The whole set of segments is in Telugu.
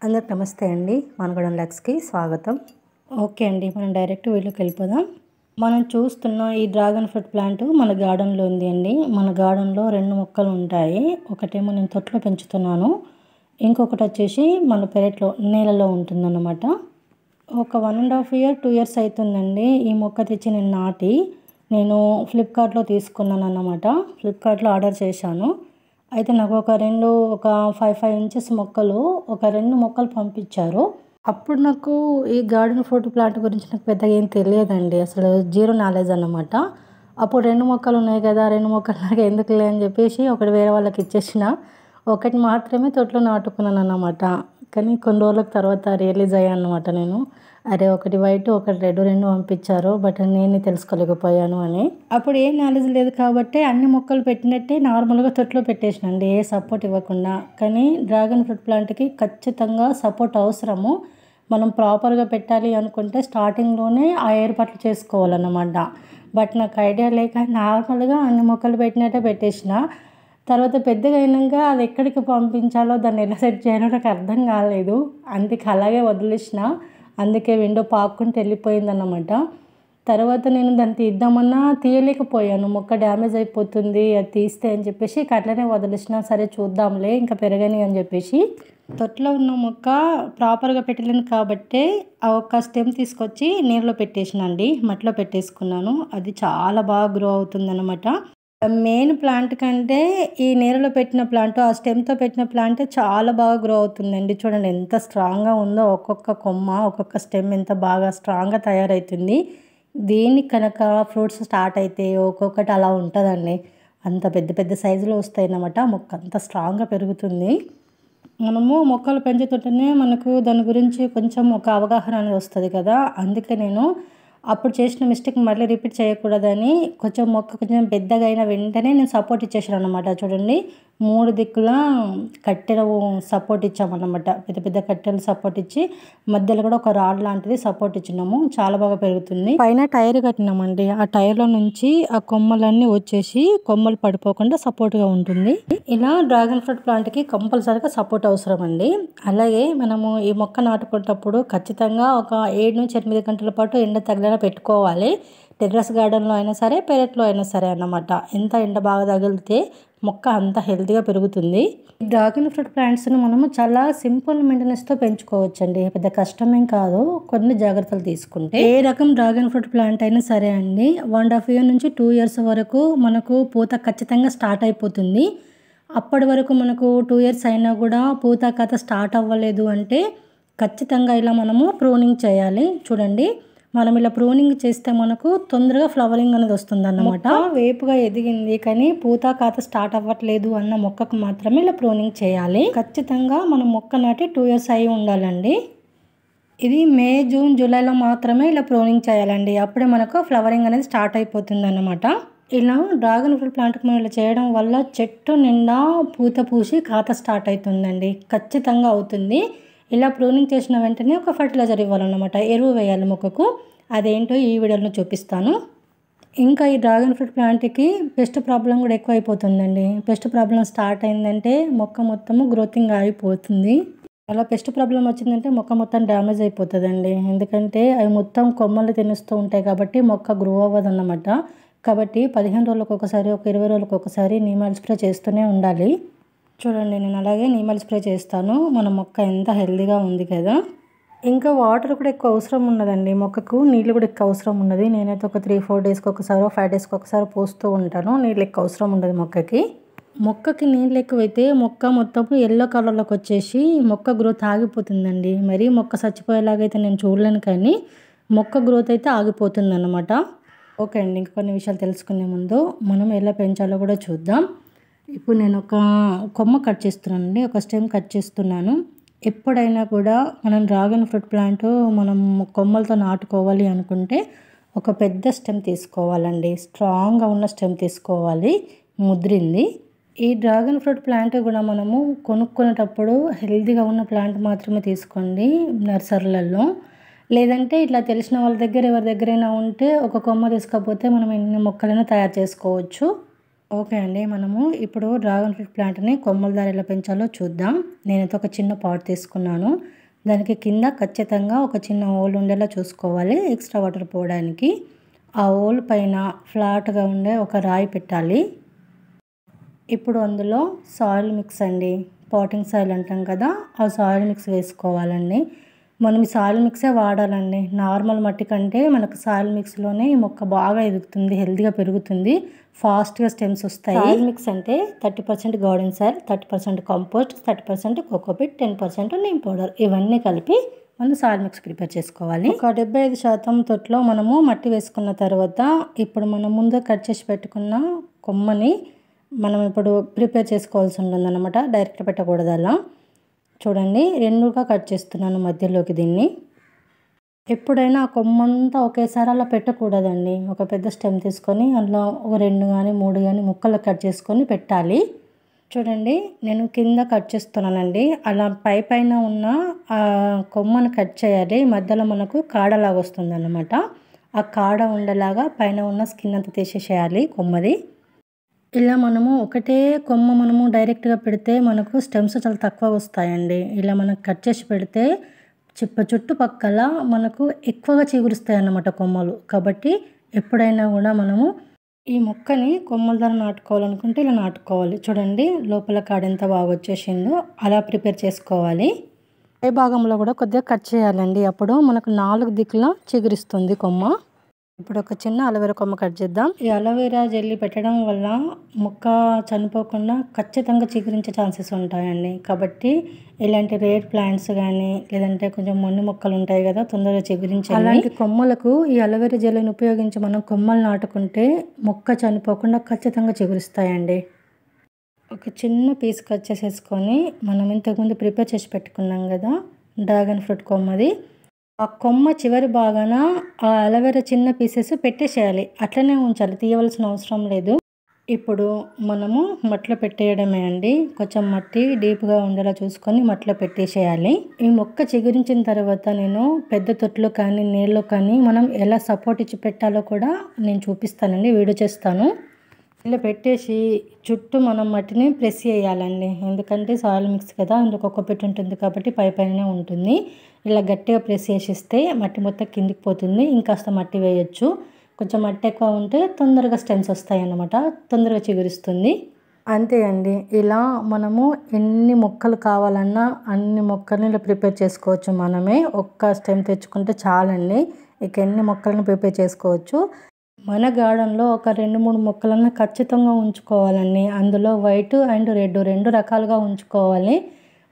అందరికి నమస్తే అండి. మనగడం లక్స్కి స్వాగతం. ఓకే అండి, మనం డైరెక్ట్ వీడియోకి వెళ్ళిపోదాం. మనం చూస్తున్న ఈ డ్రాగన్ ఫ్రూట్ ప్లాంట్ మన గార్డెన్లో ఉంది అండి. మన గార్డెన్లో 2 మొక్కలు ఉంటాయి. ఒకటేమో నేను తొట్లో పెంచుతున్నాను, ఇంకొకటి వచ్చేసి మన పెరట్లో నేలలో ఉంటుందన్నమాట. ఒక 1.5 ఇయర్ 2 ఇయర్స్ అవుతుందండి ఈ మొక్క తెచ్చి నేను నాటి. నేను ఫ్లిప్కార్ట్లో తీసుకున్నాను అన్నమాట. ఫ్లిప్కార్ట్లో ఆర్డర్ చేశాను. అయితే నాకు ఒక 5 ఇంచెస్ మొక్కలు, ఒక 2 మొక్కలు పంపించారు. అప్పుడు నాకు ఈ గార్డెన్ ఫ్రూట్ ప్లాంట్ గురించి నాకు పెద్దగా ఏం తెలియదండి, అసలు జీరో నాలెడ్జ్ అన్నమాట. అప్పుడు 2 మొక్కలు ఉన్నాయి కదా, 2 మొక్కలు నాకు ఎందుకులే అని చెప్పేసి ఒకటి వేరే వాళ్ళకి ఇచ్చేసిన. ఒకటి మాత్రమే తోటలో నాటుకున్నాను అన్నమాట. కానీ కొన్ని రోజుల తర్వాత రియలైజ్ అయ్యాను అన్నమాట నేను, అరే ఒకటి వైట్ ఒకటి రెడ్ 2 పంపించారు, బట్ నేను తెలుసుకోలేకపోయాను అని. అప్పుడు ఏం నాలెడ్జ్ లేదు కాబట్టి అన్ని మొక్కలు పెట్టినట్టే నార్మల్గా తొట్లో పెట్టేసినండి, ఏ సపోర్ట్ ఇవ్వకుండా. కానీ డ్రాగన్ ఫ్రూట్ ప్లాంట్కి ఖచ్చితంగా సపోర్ట్ అవసరము. మనం ప్రాపర్గా పెట్టాలి అనుకుంటే స్టార్టింగ్లోనే ఆ ఏర్పాట్లు చేసుకోవాలన్నమాట. బట్ నాకు ఐడియా లేక నార్మల్గా అన్ని మొక్కలు పెట్టినట్టే పెట్టేసిన. తర్వాత పెద్దగా అయినాక అది ఎక్కడికి పంపించాలో, దాన్ని ఎలా సెట్ చేయాలో నాకు అర్థం కాలేదు. అందుకే అలాగే వదిలేసిన. అందుకే విండో పాక్కుంటూ వెళ్ళిపోయిందన్నమాట. తర్వాత నేను దాన్ని తీద్దామన్నా తీయలేకపోయాను, మొక్క డ్యామేజ్ అయిపోతుంది అది తీస్తే అని చెప్పేసి అట్లనే వదిలేసిన. సరే చూద్దాంలే ఇంకా పెరగని అని చెప్పేసి. తొట్లో ఉన్న మొక్క ప్రాపర్గా పెట్టలేను కాబట్టి ఆ ఒక్క స్టెమ్ తీసుకొచ్చి నీళ్ళలో పెట్టేసిన అండి, మట్టిలో పెట్టేసుకున్నాను. అది చాలా బాగా గ్రో అవుతుందన్నమాట. మెయిన్ ప్లాంట్ కంటే ఈ నీళ్ళలో పెట్టిన ప్లాంట్, ఆ స్టెమ్తో పెట్టిన ప్లాంట్ చాలా బాగా గ్రో అవుతుందండి. చూడండి ఎంత స్ట్రాంగ్గా ఉందో, ఒక్కొక్క కొమ్మ ఒక్కొక్క స్టెమ్ ఎంత బాగా స్ట్రాంగ్గా తయారవుతుంది. దీనికి కనుక ఫ్రూట్స్ స్టార్ట్ అయితే ఒక్కొక్కటి అలా ఉంటుందండి, అంత పెద్ద పెద్ద సైజులో వస్తాయి అన్నమాట. మొక్క అంత స్ట్రాంగ్గా పెరుగుతుంది. మనము మొక్కలు పెంచుతుంటేనే మనకు దాని గురించి కొంచెం ఒక అవగాహన అనేది వస్తుంది కదా. అందుకే నేను అప్పుడు చేసిన మిస్టేక్ మళ్ళీ రిపీట్ చేయకూడదని మొక్క కొంచెం పెద్దగా అయిన వెంటనే నేను సపోర్ట్ ఇచ్చేసాను అనమాట. చూడండి 3 దిక్కుల కట్టెలు సపోర్ట్ ఇచ్చామన్నమాట. పెద్ద పెద్ద కట్టెలు సపోర్ట్ ఇచ్చి మధ్యలో కూడా ఒక రాడ్ లాంటిది సపోర్ట్ ఇచ్చినాము. చాలా బాగా పెరుగుతుంది. పైన టైర్ కట్టినామండి, ఆ టైర్లో నుంచి ఆ కొమ్మలన్నీ వచ్చేసి కొమ్మలు పడిపోకుండా సపోర్ట్గా ఉంటుంది. ఇలా డ్రాగన్ ఫ్రూట్ ప్లాంట్కి కంపల్సరీగా సపోర్ట్ అవసరం అండి. అలాగే మనము ఈ మొక్క నాటుకునేటప్పుడు ఖచ్చితంగా ఒక 7 నుంచి 8 గంటల పాటు ఎండ తగిలేలా పెట్టుకోవాలి. టెర్రస్ గార్డెన్లో అయినా సరే, పెరట్లో అయినా సరే అన్నమాట. ఎంత ఎండ బాగా తగిలితే మొక్క అంత హెల్తీగా పెరుగుతుంది. డ్రాగన్ ఫ్రూట్ ప్లాంట్స్ని మనము చాలా సింపుల్ మెయింటెనెన్స్తో పెంచుకోవచ్చండి, పెద్ద కష్టమేం కాదు కొన్ని జాగ్రత్తలు తీసుకుంటే. ఏ రకం డ్రాగన్ ఫ్రూట్ ప్లాంట్ అయినా సరే అండి, 1.5 ఇయర్ నుంచి 2 ఇయర్స్ వరకు మనకు పూత ఖచ్చితంగా స్టార్ట్ అయిపోతుంది. అప్పటి వరకు మనకు 2 ఇయర్స్ అయినా కూడా పూత కథ స్టార్ట్ అవ్వలేదు అంటే ఖచ్చితంగా ఇలా మనము ప్రూనింగ్ చేయాలి. చూడండి, మనం ఇలా ప్రూనింగ్ చేస్తే మనకు తొందరగా ఫ్లవరింగ్ అనేది వస్తుంది అన్నమాట. వేపుగా ఎదిగింది కానీ పూత కాత స్టార్ట్ అవ్వట్లేదు అన్న మొక్కకు మాత్రమే ఇలా ప్రూనింగ్ చేయాలి. ఖచ్చితంగా మనం మొక్క నాటి 2 ఇయర్స్ అయి ఉండాలండి. ఇది మే, జూన్, జూలైలో మాత్రమే ఇలా ప్రూనింగ్ చేయాలండి. అప్పుడే మనకు ఫ్లవరింగ్ అనేది స్టార్ట్ అయిపోతుంది అన్నమాట. ఇలా డ్రాగన్ ఫ్రూట్ ప్లాంట్కి మనం ఇలా చేయడం వల్ల చెట్టు నిండా పూత పూసి కాత స్టార్ట్ అవుతుందండి, ఖచ్చితంగా అవుతుంది. ఇలా ప్రూనింగ్ చేసిన వెంటనే ఒక ఫర్టిలైజర్ ఇవ్వాలన్నమాట, ఎరువు వేయాలి మొక్కకు. అదేంటో ఈ వీడియోలో చూపిస్తాను. ఇంకా ఈ డ్రాగన్ ఫ్రూట్ ప్లాంట్కి పెస్ట్ ప్రాబ్లం కూడా ఎక్కువ అయిపోతుందండి. పెస్ట్ ప్రాబ్లం స్టార్ట్ అయిందంటే మొక్క మొత్తము గ్రోతింగ్ ఆగిపోతుంది. అలా పెస్ట్ ప్రాబ్లం వచ్చిందంటే మొక్క మొత్తం డ్యామేజ్ అయిపోతుందండి. ఎందుకంటే అవి మొత్తం కొమ్మలు తినేస్తూ ఉంటాయి కాబట్టి మొక్క గ్రో అవ్వదు అన్నమాట. కాబట్టి 15 రోజులకు ఒకసారి, ఒక 20 రోజులకు ఒకసారి నీమాయిల్ స్ప్రే చేస్తూనే ఉండాలి. చూడండి, నేను అలాగే నీమాయిల్ స్ప్రే చేస్తాను. మన మొక్క ఎంత హెల్తీగా ఉంది కదా. ఇంకా వాటర్ కూడా ఎక్కువ అవసరం ఉన్నదండి మొక్కకు, నీళ్ళు కూడా ఎక్కువ అవసరం ఉన్నది. నేనైతే ఒక 3-4 డేస్కి ఒకసారి, 5 డేస్కి ఒకసారి పోస్తూ ఉంటాను. నీళ్ళు ఎక్కువ అవసరం ఉండదు మొక్కకి. మొక్కకి నీళ్ళు ఎక్కువైతే మొక్క మొత్తం ఎల్లో కలర్లోకి వచ్చేసి మొక్క గ్రోత్ ఆగిపోతుందండి. మరి మొక్క చచ్చిపోయేలాగైతే నేను చూడలేను, కానీ మొక్క గ్రోత్ అయితే ఆగిపోతుంది అన్నమాట. ఓకే అండి, ఇంకా కొన్ని విషయాలు తెలుసుకునే ముందు మనం ఎలా పెంచాలో కూడా చూద్దాం. ఇప్పుడు నేను ఒక కొమ్మ కట్ చేస్తున్నానండి, ఒక స్టెమ్ కట్ చేస్తున్నాను. ఎప్పుడైనా కూడా మనం డ్రాగన్ ఫ్రూట్ ప్లాంట్ మనం కొమ్మలతో నాటుకోవాలి అనుకుంటే ఒక పెద్ద స్టెమ్ తీసుకోవాలండి, స్ట్రాంగ్గా ఉన్న స్టెమ్ తీసుకోవాలి, ముదిరింది. ఈ డ్రాగన్ ఫ్రూట్ ప్లాంట్ కూడా మనము కొనుక్కునేటప్పుడు హెల్తీగా ఉన్న ప్లాంట్ మాత్రమే తీసుకోండి నర్సరీలలో. లేదంటే ఇట్లా తెలిసిన వాళ్ళ దగ్గర ఎవరి దగ్గరైనా ఉంటే ఒక కొమ్మ తీసుకపోతే మనం ఎన్ని మొక్కలైనా తయారు చేసుకోవచ్చు. ఓకే అండి. మనము ఇప్పుడు డ్రాగన్ ఫ్రూట్ ప్లాంట్‌ని కొమ్మల దారా ఎలా పెంచాలో చూద్దాం. నేనైతే ఒక చిన్న పాట్ తీసుకున్నాను. దానికి కింద ఖచ్చితంగా ఒక చిన్న హోల్ ఉండేలా చూసుకోవాలి ఎక్స్ట్రా వాటర్ పోవడానికి. ఆ హోల్ పైన ఫ్లాట్‌గా ఉండే ఒక రాయి పెట్టాలి. ఇప్పుడు అందులో సాయిల్ మిక్స్ అండి. పాటింగ్ సాయిల్ అంటాం కదా! ఆ సాయిల్ మిక్స్ వేసుకోవాలండి. మనం ఈ సాయిల్ మిక్సే వాడాలండి. నార్మల్ మట్టి కంటే మనకు సాయిల్ మిక్స్‌లోనే ఈ మొక్క బాగా ఎదుగుతుంది. హెల్తీగా పెరుగుతుంది. ఫాస్ట్‌గా స్టెమ్స్ వస్తాయి. సాయిల్ మిక్స్ అంటే 30% garden soil, 30% compost, 30% cocopeat, 10% neem powder ఇవన్నీ కలిపి మనం సాయిల్ మిక్స్ ప్రిపేర్ చేసుకోవాలి. ఒక 75% తొట్లో మనము మట్టి వేసుకున్న తర్వాత ఇప్పుడు మనం ముందు కట్ చేసి పెట్టుకున్న కొమ్మని మనం ఇప్పుడు ప్రిపేర్ చేసుకోవాల్సి ఉంటుందన్నమాట. డైరెక్ట్ పెట్టకూడదు అలా. చూడండి రెండుగా కట్ చేస్తున్నాను మధ్యలోకి దీన్ని. ఎప్పుడైనా ఆ కొమ్మంతా ఒకేసారి అలా పెట్టకూడదండి. ఒక పెద్ద స్టెమ్ తీసుకొని అందులో ఒక 2 కానీ 3 కానీ ముక్కలు కట్ చేసుకొని పెట్టాలి. చూడండి నేను కింద కట్ చేస్తున్నానండి. అలా పైన ఉన్న కొమ్మను కట్ చేయాలి. మధ్యలో మనకు కాడలాగా వస్తుందన్నమాట. ఆ కాడ ఉండేలాగా పైన ఉన్న స్కిన్ అంతా తీసేసేయాలి కొమ్మది. ఇలా మనము ఒకటే కొమ్మ మనము డైరెక్ట్‌గా పెడితే మనకు స్టెమ్స్ చాలా తక్కువ వస్తాయండి. ఇలా మనం కట్ చేసి పెడితే చుట్టుపక్కల మనకు ఎక్కువగా చిగురుస్తాయన్నమాట కొమ్మలు. కాబట్టి ఎప్పుడైనా కూడా మనము ఈ మొక్కని కొమ్మల ద్వారా నాటుకోవాలనుకుంటే ఇలా నాటుకోవాలి. చూడండి లోపల కాడ ఎంత బాగా వచ్చేసిందో అలా ప్రిపేర్ చేసుకోవాలి. పై భాగంలో కూడా కొద్దిగా కట్ చేయాలండి. అప్పుడు మనకు 4 దిక్కులా చిగురిస్తుంది కొమ్మ. ఇప్పుడు ఒక చిన్న అలోవెరా కొమ్మ కట్ చేద్దాం. ఈ అలోవెరా జెల్లీ పెట్టడం వల్ల మొక్క చనిపోకుండా ఖచ్చితంగా చిగురించే ఛాన్సెస్ ఉంటాయండి. కాబట్టి ఇలాంటి రేర్ ప్లాంట్స్ కానీ లేదంటే కొంచెం మొండి మొక్కలు ఉంటాయి కదా తొందరగా చిగురించే అలాంటి కొమ్మలకు ఈ అలోవెరా జెల్లీని ఉపయోగించి మనం కొమ్మలు నాటుకుంటే మొక్క చనిపోకుండా ఖచ్చితంగా చిగురిస్తాయండి. ఒక చిన్న పీస్ కట్ చేసేసుకొని మనం ఇంతకుముందు ప్రిపేర్ చేసి పెట్టుకున్నాం కదా డ్రాగన్ ఫ్రూట్ కొమ్మది. ఆ కొమ్మ చివరి భాగాన ఆ అలోవెరా చిన్న పీసెస్ పెట్టేసేయాలి. అట్లనే ఉంచాలి. తీయవలసిన అవసరం లేదు. ఇప్పుడు మనము మట్టిలో పెట్టేయడమే అండి. కొంచెం మట్టి డీప్‌గా ఉండేలా చూసుకొని మట్టిలో పెట్టేసేయాలి. ఈ మొక్క చిగురించిన తర్వాత నేను పెద్ద తొట్టులో కానీ నీళ్ళలో కానీ మనం ఎలా సపోర్ట్ ఇచ్చి పెట్టాలో కూడా నేను చూపిస్తానండి. వీడియో చేస్తాను. ఇలా పెట్టేసి చుట్టూ మనం మట్టిని ప్రెస్ చేయాలండి. ఎందుకంటే సాయిల్ మిక్స్ కదా అందులో కోకోపీట్ ఉంటుంది కాబట్టి పైనే ఉంటుంది. ఇలా గట్టిగా ప్రెస్ చేసిస్తే మట్టి మొత్తం కిందికి పోతుంది. ఇంకాస్త మట్టి వేయొచ్చు. కొంచెం మట్టి ఎక్కువ ఉంటే తొందరగా స్టెమ్స్ వస్తాయి అన్నమాట. తొందరగా చిగురిస్తుంది. అంతే అండి. ఇలా మనము ఎన్ని మొక్కలు కావాలన్నా అన్ని మొక్కల్ని ఇలా ప్రిపేర్ చేసుకోవచ్చు మనమే. ఒక్క స్టెమ్ తెచ్చుకుంటే చాలండి. ఇక ఎన్ని మొక్కలను ప్రిపేర్ చేసుకోవచ్చు. మన గార్డెన్‌లో ఒక 2, 3 మొక్కలన్నా ఖచ్చితంగా ఉంచుకోవాలండి. అందులో వైట్ అండ్ రెడ్ 2 రకాలుగా ఉంచుకోవాలి.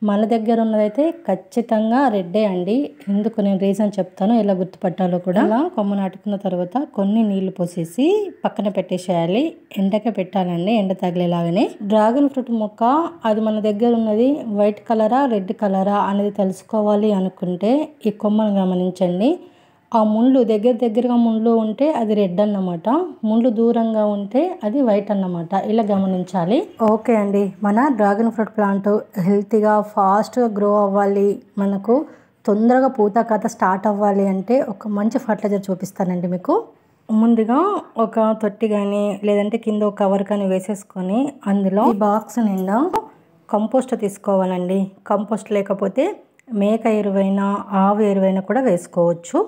మన దగ్గర ఉన్నదైతే ఖచ్చితంగా రెడ్డే అండి. ఎందుకు నేను రీజన్ చెప్తాను ఎలా గుర్తుపట్టాలో కూడా. అలా కొమ్మ నాటుకున్న తర్వాత కొన్ని నీళ్లు పోసేసి పక్కన పెట్టేసేయాలి. ఎండకే పెట్టాలండి. ఎండ తగిలేలాగానే. డ్రాగన్ ఫ్రూట్ మొక్క అది మన దగ్గర ఉన్నది వైట్ కలరా రెడ్ కలరా అనేది తెలుసుకోవాలి అనుకుంటే ఈ కొమ్మను గమనించండి. ఆ ముళ్ళు దగ్గరగా ముళ్ళు ఉంటే అది రెడ్ అన్నమాట. ముళ్ళు దూరంగా ఉంటే అది వైట్ అన్నమాట. ఇలా గమనించాలి. ఓకే అండి. మన డ్రాగన్ ఫ్రూట్ ప్లాంట్ హెల్తీగా ఫాస్ట్‌గా గ్రో అవ్వాలి. మనకు తొందరగా పూత కాత స్టార్ట్ అవ్వాలి అంటే ఒక మంచి ఫర్టిలైజర్ చూపిస్తానండి మీకు. ముందుగా ఒక తొట్టి కానీ లేదంటే కింద ఒక కవర్ కానీ వేసేసుకొని అందులో ఈ బాక్స్ నిండా కంపోస్ట్ తీసుకోవాలండి. కంపోస్ట్ లేకపోతే మేక ఎరువైనా ఆవు ఎరువైనా కూడా వేసుకోవచ్చు.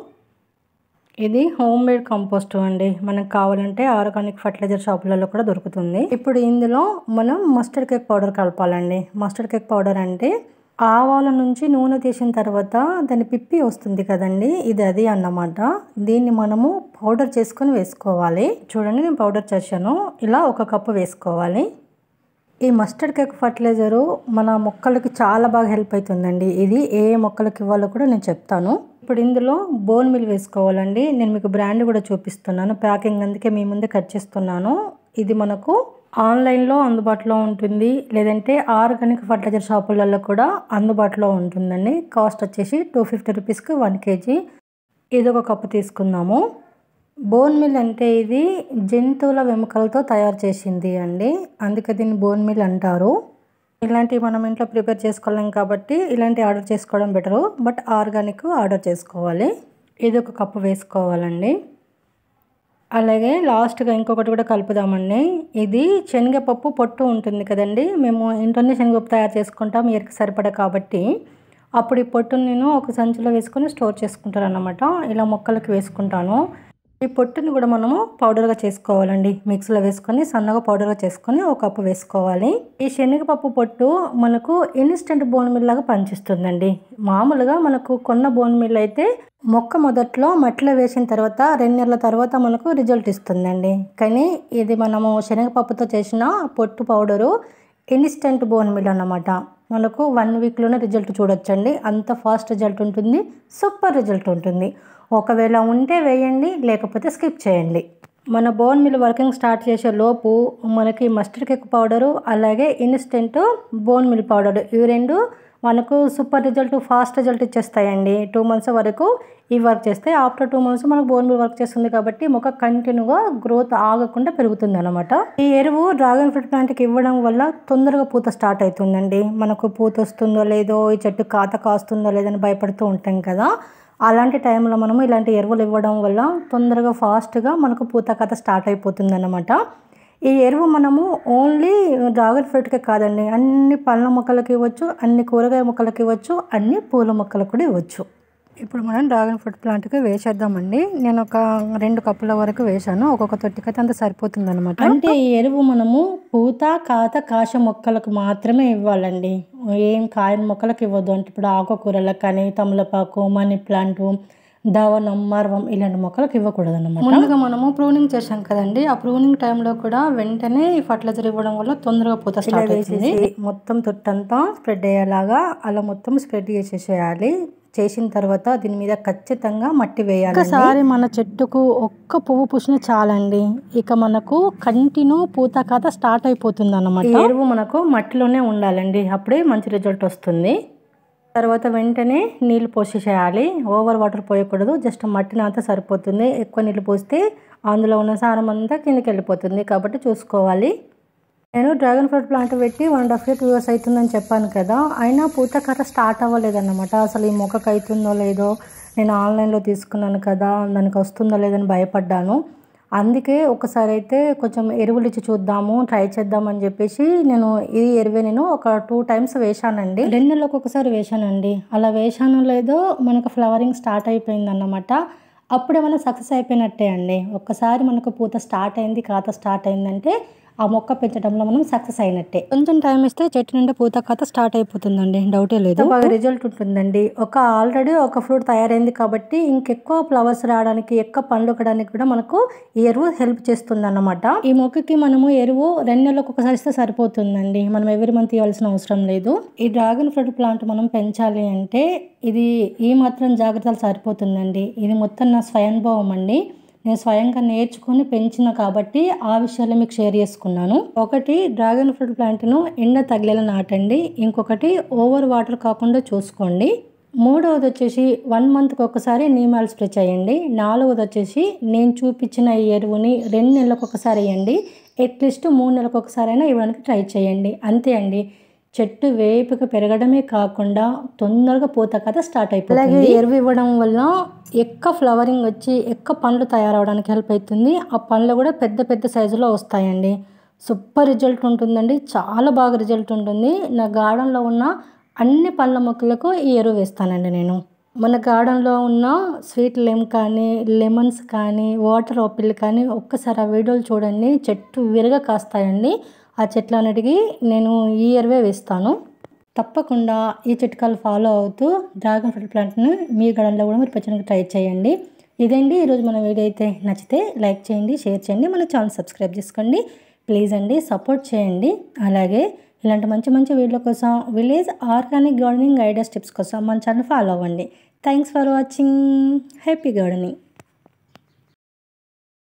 ఇది హోమ్ మేడ్ కంపోస్ట్ అండి. మనకు కావాలంటే ఆర్గానిక్ ఫర్టిలైజర్ షాపులలో కూడా దొరుకుతుంది. ఇప్పుడు ఇందులో మనం మస్టర్డ్ కేక్ పౌడర్ కలపాలండి. మస్టర్డ్ కేక్ పౌడర్ అంటే ఆవాల నుంచి నూనె తీసిన తర్వాత దాని పిప్పి వస్తుంది కదండి. ఇది అది అన్నమాట. దీన్ని మనము పౌడర్ చేసుకొని వేసుకోవాలి. చూడండి నేను పౌడర్ చేశాను. ఇలా 1 కప్పు వేసుకోవాలి. ఈ మస్టర్డ్ కేక్ ఫర్టిలైజరు మన మొక్కలకి చాలా బాగా హెల్ప్ అవుతుందండి. ఇది ఏ మొక్కలకి ఇవ్వాలో కూడా నేను చెప్తాను. ఇప్పుడు ఇందులో బోన్ మీల్ వేసుకోవాలండి. నేను మీకు బ్రాండ్ కూడా చూపిస్తున్నాను. ప్యాకింగ్ అందుకే మీ ముందే కట్ చేస్తున్నాను. ఇది మనకు ఆన్లైన్లో అందుబాటులో ఉంటుంది. లేదంటే ఆర్గానిక్ ఫర్టిలైజర్ షాపులలో కూడా అందుబాటులో ఉంటుందండి. కాస్ట్ వచ్చేసి 250 రూపీస్కి 1 kg. ఇది 1 కప్పు తీసుకుందాము. బోన్ మిల్ అంటే ఇది జంతువుల వెముకలతో తయారు చేసింది అండి. అందుకే దీన్ని బోన్ మిల్ అంటారు. ఇలాంటివి మనం ఇంట్లో ప్రిపేర్ చేసుకోలేం కాబట్టి ఇలాంటివి ఆర్డర్ చేసుకోవడం బెటరు. బట్ ఆర్గానిక్ ఆర్డర్ చేసుకోవాలి. ఇది 1 కప్పు వేసుకోవాలండి. అలాగే లాస్ట్గా ఇంకొకటి కూడా కలుపుదామండి. ఇది శనగపప్పు పొట్టు ఉంటుంది కదండి, మేము ఇంట్లోనే శనగపప్పు తయారు చేసుకుంటాం ఇయర్కి సరిపడా కాబట్టి. అప్పుడు ఈ పొట్టును నేను ఒక సంచిలో వేసుకొని స్టోర్ చేసుకుంటాను అన్నమాట. ఇలా మొక్కలకి వేసుకుంటాను. ఈ పొట్టుని కూడా మనము పౌడర్గా చేసుకోవాలండి. మిక్సీలో వేసుకొని సన్నగా పౌడర్గా చేసుకొని ఒక కప్పు వేసుకోవాలి. ఈ శనగపప్పు పొట్టు మనకు ఇన్స్టెంట్ బోన్ మిల్ లాగా పనిచేస్తుందండి. మామూలుగా మనకు కొన్న బోన్ మిల్ అయితే మొక్క మొదట్లో మట్టిలో వేసిన తర్వాత 2 నెలల తర్వాత మనకు రిజల్ట్ ఇస్తుందండి. కానీ ఇది మనము శనగపప్పుతో చేసిన పొట్టు పౌడరు ఇన్స్టెంట్ బోన్ మిల్ అన్నమాట. మనకు 1 వీక్లోనే రిజల్ట్ చూడొచ్చండి. అంత ఫాస్ట్ రిజల్ట్ ఉంటుంది, సూపర్ రిజల్ట్ ఉంటుంది. ఒకవేళ ఉంటే వేయండి, లేకపోతే స్కిప్ చేయండి. మన బోన్ మిల్ వర్కింగ్ స్టార్ట్ చేసే లోపు మనకి మస్టర్డ్ కేక్ పౌడరు అలాగే ఇన్స్టెంట్ బోన్ మిల్ పౌడర్ ఇవి రెండు మనకు సూపర్ రిజల్ట్, ఫాస్ట్ రిజల్ట్ ఇచ్చేస్తాయండి. 2 మంత్స్ వరకు ఈ వర్క్ చేస్తే ఆఫ్టర్ 2 మంత్స్ మనకు బోన్ మిల్ వర్క్ చేస్తుంది కాబట్టి మొక్క కంటిన్యూగా గ్రోత్ ఆగకుండా పెరుగుతుంది అనమాట. ఈ ఎరువు డ్రాగన్ ఫ్రూట్ ప్లాంట్కి ఇవ్వడం వల్ల తొందరగా పూత స్టార్ట్ అవుతుందండి. మనకు పూత వస్తుందో లేదో, ఈ చెట్టు కాత కాస్తుందో లేదని భయపడుతూ ఉంటాం కదా. అలాంటి టైంలో మనము ఇలాంటి ఎరువులు ఇవ్వడం వల్ల తొందరగా ఫాస్ట్గా మనకు పూత కథ స్టార్ట్ అయిపోతుంది అన్నమాట. ఈ ఎరువు మనము ఓన్లీ డ్రాగన్ ఫ్రూట్కే కాదండి, అన్ని పళ్ళ మొక్కలకి ఇవ్వచ్చు, అన్ని కూరగాయ మొక్కలకి ఇవ్వచ్చు, అన్ని పూల మొక్కలకు కూడా ఇవ్వచ్చు. ఇప్పుడు మనం డ్రాగన్ ఫ్రూట్ ప్లాంట్కి వేసేద్దామండి. నేను ఒక 2 కప్పుల వరకు వేసాను. ఒక్కొక్క తొట్టికైతే అంత సరిపోతుంది అనమాట. అంటే ఈ ఎరువు మనము పూత కాత కాశ మొక్కలకు మాత్రమే ఇవ్వాలండి. ఏం కాయని మొక్కలకు ఇవ్వద్దు. అంటే ఇప్పుడు ఆకుకూరలకు కానీ తమలపాకు, మనీ ప్లాంట్, దవనం, మర్వం ఇలాంటి మొక్కలకు ఇవ్వకూడదు అన్నమాట. ముందుగా మనము ప్రూనింగ్ చేసాం కదండి, ఆ ప్రూనింగ్ టైంలో కూడా వెంటనే ఈ ఫర్టిలైజర్ ఇవ్వడం వల్ల తొందరగా పూత స్టార్ట్ అవుతుంది. మొత్తం తొట్టంతా స్ప్రెడ్ అయ్యేలాగా అలా మొత్తం స్ప్రెడ్ చేసేసేయాలి. చేసిన తర్వాత దీని మీద ఖచ్చితంగా మట్టి వేయాలి. ఒకసారి మన చెట్టుకు ఒక్క పువ్వు పూసిన చాలండి, ఇక మనకు కంటిన్యూ పూత కథ స్టార్ట్ అయిపోతుంది అన్నమాట. ఈ ఎరువు మనకు మట్టిలోనే ఉండాలండి, అప్పుడే మంచి రిజల్ట్ వస్తుంది. తర్వాత వెంటనే నీళ్ళు పోసేసేయాలి. ఓవర్ వాటర్ పోయకూడదు, జస్ట్ మట్టిని అంతా సరిపోతుంది. ఎక్కువ నీళ్ళు పోస్తే అందులో ఉన్న సారం అంతా కిందకి వెళ్ళిపోతుంది కాబట్టి చూసుకోవాలి. నేను డ్రాగన్ ఫ్రూట్ ప్లాంట్ పెట్టి 1.5 years 2 years అవుతుందని చెప్పాను కదా, అయినా పూత కథ స్టార్ట్ అవ్వలేదన్నమాట. అసలు ఈ మొక్కకు అవుతుందో లేదో, నేను ఆన్లైన్లో తీసుకున్నాను కదా, దానికి వస్తుందో లేదని భయపడ్డాను. అందుకే ఒకసారి అయితే కొంచెం ఎరువులు ఇచ్చి చూద్దాము, ట్రై చేద్దామని చెప్పేసి నేను ఈ ఎరువే నేను ఒక 2 times వేసానండి. 2 నెలలకు ఒకసారి వేసానండి. అలా వేసానో లేదో మనకు ఫ్లవరింగ్ స్టార్ట్ అయిపోయింది అన్నమాట. అప్పుడే మనం సక్సెస్ అయిపోయినట్టే అండి. ఒక్కసారి మనకు పూత స్టార్ట్ అయింది, కాత స్టార్ట్ అయిందంటే ఆ మొక్క పెంచడంలో మనం సక్సెస్ అయినట్టే. కొంచెం టైం ఇస్తే చెట్టు నుండి పూత కథ స్టార్ట్ అయిపోతుందండి, డౌటే లేదు. బాగా రిజల్ట్ ఉంటుందండి. ఆల్రెడీ ఒక ఫ్రూట్ తయారైంది కాబట్టి ఇంకెక్కువ ఫ్లవర్స్ రావడానికి, ఎక్కువ పండ్లు ఒకడానికి కూడా మనకు ఈ ఎరువు హెల్ప్ చేస్తుంది అన్నమాట. ఈ మొక్కకి మనము ఎరువు 2 నెలలకు ఒకసారి ఇస్తే సరిపోతుందండి, మనం ఎవరి మంత్ ఇవ్వాల్సిన అవసరం లేదు. ఈ డ్రాగన్ ఫ్రూట్ ప్లాంట్ మనం పెంచాలి అంటే ఇది ఈ మాత్రం జాగ్రత్తలు సరిపోతుందండి. ఇది మొత్తం నా స్వయంభవం అండి. నేను స్వయంగా నేర్చుకొని పెంచిన కాబట్టి ఆ విషయాలు మీకు షేర్ చేసుకున్నాను. ఒకటి, డ్రాగన్ ఫ్రూట్ ప్లాంట్ను ఎండ తగిలేలా నాటండి. ఇంకొకటి, ఓవర్ వాటర్ కాకుండా చూసుకోండి. మూడవది వచ్చేసి 1 monthకి ఒకసారి నీమ్ ఆయిల్ స్ప్రే చేయండి. 4వది వచ్చేసి నేను చూపించిన ఈ ఎరువుని 2 నెలలకు ఒకసారి వేయండి. అట్లీస్ట్ 3 నెలలకు ఒకసారి అయినా ఇవ్వడానికి ట్రై చేయండి. అంతే అండి, చెట్టు వేపుగా పెరగడమే కాకుండా తొందరగా పూత కథ స్టార్ట్ అయిపోతుంది. అలాగే ఎరువు ఇవ్వడం వల్ల ఎక్కువ ఫ్లవరింగ్ వచ్చి ఎక్కువ పండ్లు తయారవడానికి హెల్ప్ అవుతుంది. ఆ పండ్లు కూడా పెద్ద పెద్ద సైజులో వస్తాయండి. సూపర్ రిజల్ట్ ఉంటుందండి, చాలా బాగా రిజల్ట్ ఉంటుంది. నా గార్డెన్లో ఉన్న అన్ని పండ్ల మొక్కలకు ఈ ఎరువు వేస్తానండి నేను. మన గార్డెన్లో ఉన్న స్వీట్ లెమ్ కానీ, లెమన్స్ కానీ, వాటర్ ఆపిల్ కానీ ఒక్కసారి ఆ వీడియోలు చూడండి, చెట్టు విరగా కాస్తాయండి. ఆ చెట్లన్నిటికీ నేను ఈ ఎరువే వేస్తాను. తప్పకుండా ఈ చిట్కాలు ఫాలో అవుతూ డ్రాగన్ ఫ్రూట్ ప్లాంట్ని మీ గార్డెన్లో కూడా మీరు పెంచడానికి ట్రై చేయండి. ఇదండి ఈరోజు మన వీడియో. అయితే నచ్చితే లైక్ చేయండి, షేర్ చేయండి, మన ఛానల్ సబ్స్క్రైబ్ చేసుకోండి ప్లీజ్ అండి, సపోర్ట్ చేయండి. అలాగే ఇలాంటి మంచి మంచి వీడియోల కోసం, village organic gardening ideas tips కోసం మన ఛానల్ ఫాలో అవ్వండి. Thanks for watching. Happy gardening.